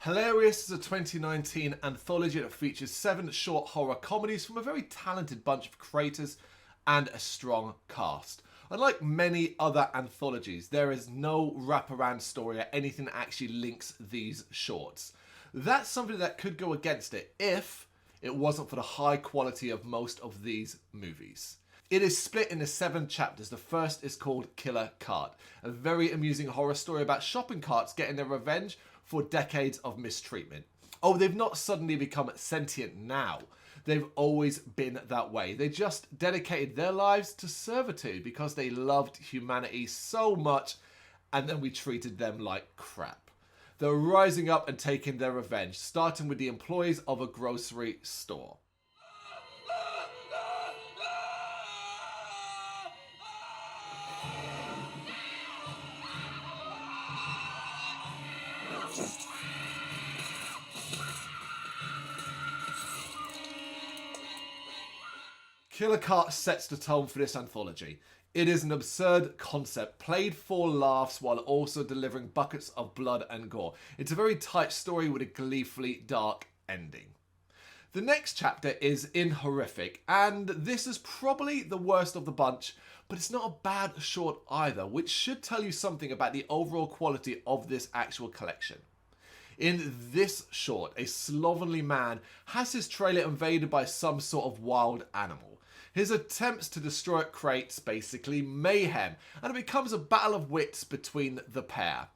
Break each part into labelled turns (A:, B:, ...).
A: Hellarious is a 2019 anthology that features 7 short horror comedies from a very talented bunch of creators and a strong cast. Unlike many other anthologies, there is no wraparound story or anything that actually links these shorts. That's something that could go against it if it wasn't for the high quality of most of these movies. It is split into 7 chapters. The first is called Killer Cart, a very amusing horror story about shopping carts getting their revenge for decades of mistreatment. Oh, they've not suddenly become sentient now. They've always been that way. They just dedicated their lives to servitude because they loved humanity so much, and then we treated them like crap. They're rising up and taking their revenge, starting with the employees of a grocery store. Killer Cart sets the tone for this anthology. It is an absurd concept, played for laughs while also delivering buckets of blood and gore. It's a very tight story with a gleefully dark ending. The next chapter is horrific, and this is probably the worst of the bunch, but it's not a bad short either, which should tell you something about the overall quality of this actual collection. In this short, a slovenly man has his trailer invaded by some sort of wild animal. His attempts to destroy it creates basically mayhem, and it becomes a battle of wits between the pair.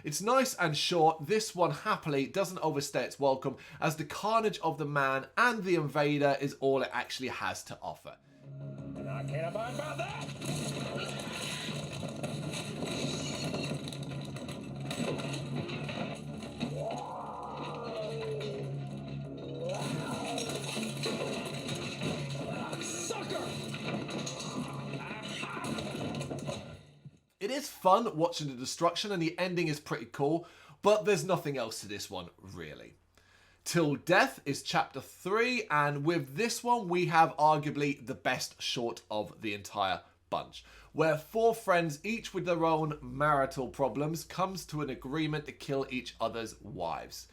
A: It's nice and short. This one happily doesn't overstay its welcome, as the carnage of the man and the invader is all it actually has to offer.
B: And I can't abide by that!
A: It is fun watching the destruction, and the ending is pretty cool, but there's nothing else to this one, really. Till Death is chapter 3, and with this one we have arguably the best short of the entire bunch, where 4 friends, each with their own marital problems, comes to an agreement to kill each other's wives.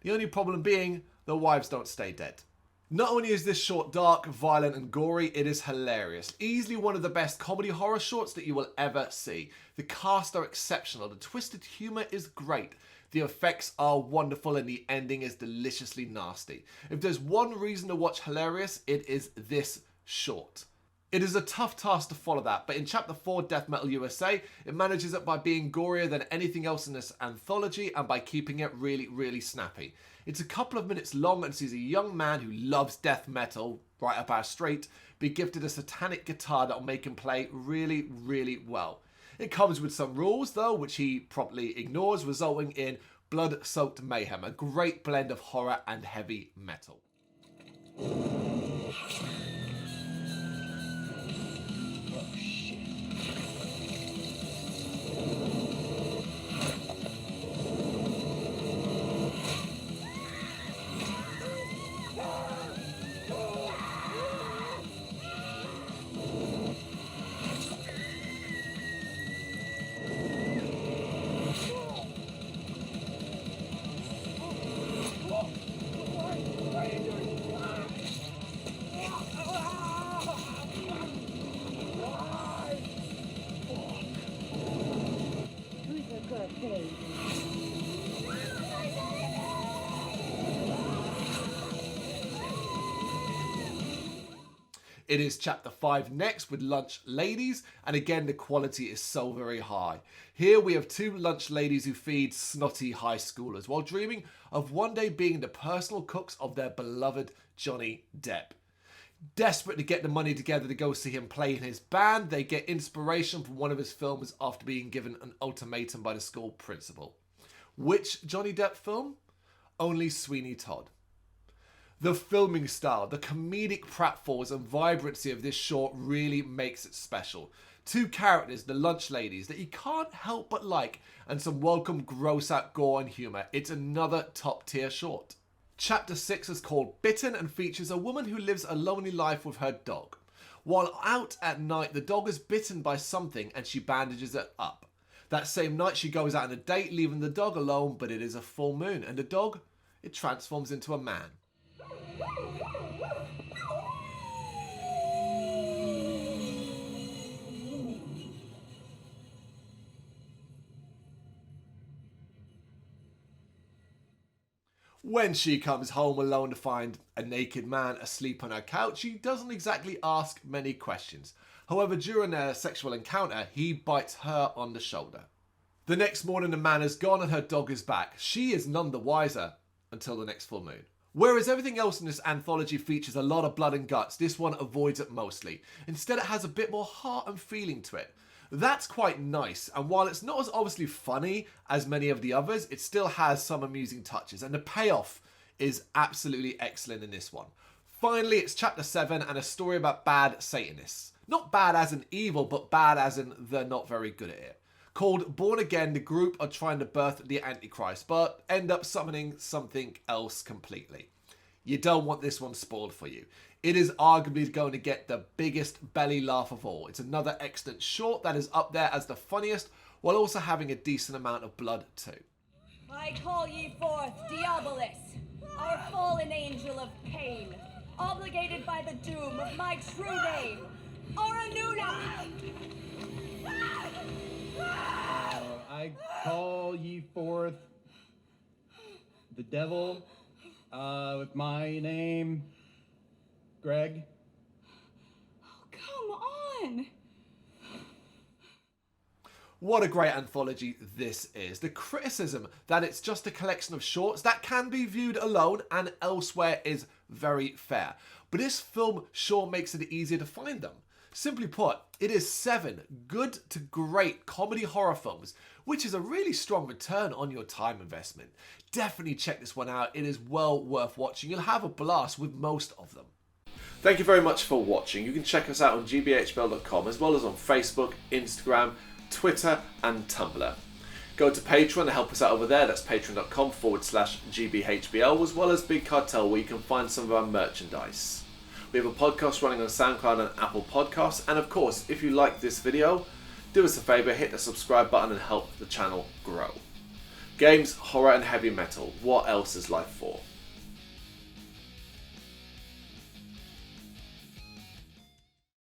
A: The only problem being, the wives don't stay dead. Not only is this short dark, violent and gory, it is hilarious. Easily one of the best comedy horror shorts that you will ever see. The cast are exceptional, the twisted humour is great, the effects are wonderful, and the ending is deliciously nasty. If there's one reason to watch Hellarious, it is this short. It is a tough task to follow that, but in Chapter 4, Death Metal USA, it manages it by being gorier than anything else in this anthology and by keeping it really, really snappy. It's a couple of minutes long and sees a young man who loves death metal, right up our street, be gifted a satanic guitar that will make him play really, really well. It comes with some rules, though, which he promptly ignores, resulting in blood-soaked mayhem, a great blend of horror and heavy metal. It is chapter 5 next with Lunch Ladies, and again the quality is so very high. Here we have 2 lunch ladies who feed snotty high schoolers while dreaming of one day being the personal cooks of their beloved Johnny Depp. Desperate to get the money together to go see him play in his band, they get inspiration from one of his films after being given an ultimatum by the school principal. Which Johnny Depp film? Only Sweeney Todd. The filming style, the comedic pratfalls and vibrancy of this short really makes it special. 2 characters, the lunch ladies, that you can't help but like, and some welcome gross out gore and humour. It's another top tier short. Chapter 6 is called Bitten and features a woman who lives a lonely life with her dog. While out at night, the dog is bitten by something and she bandages it up. That same night she goes out on a date, leaving the dog alone, but it is a full moon, and the dog, it transforms into a man. When she comes home alone to find a naked man asleep on her couch, she doesn't exactly ask many questions. However, during their sexual encounter, he bites her on the shoulder. The next morning, the man is gone and her dog is back. She is none the wiser until the next full moon. Whereas everything else in this anthology features a lot of blood and guts, this one avoids it mostly. Instead, it has a bit more heart and feeling to it. That's quite nice, and while it's not as obviously funny as many of the others, it still has some amusing touches, and the payoff is absolutely excellent in this one. Finally, it's chapter 7 and a story about bad Satanists. Not bad as in evil, but bad as in they're not very good at it. Called Born Again, the group are trying to birth the Antichrist, but end up summoning something else completely. You don't want this one spoiled for you. It is arguably going to get the biggest belly laugh of all. It's another excellent short that is up there as the funniest, while also having a decent amount of blood too.
C: I call ye forth Diabolus, our fallen angel of pain, obligated by the doom of my true name, Aranuna!
D: I call ye forth the devil with my name, Greg.
C: Oh, come on!
A: What a great anthology this is. The criticism that it's just a collection of shorts that can be viewed alone and elsewhere is very fair. But this film sure makes it easier to find them. Simply put, it is 7 good to great comedy horror films, which is a really strong return on your time investment. Definitely check this one out. It is well worth watching. You'll have a blast with most of them. Thank you very much for watching. You can check us out on gbhbl.com as well as on Facebook, Instagram, Twitter and Tumblr. Go to Patreon to help us out over there. That's patreon.com/gbhbl, as well as Big Cartel, where you can find some of our merchandise. We have a podcast running on SoundCloud and Apple Podcasts. And of course, if you like this video, do us a favour, hit the subscribe button and help the channel grow. Games, horror and heavy metal. What else is life for?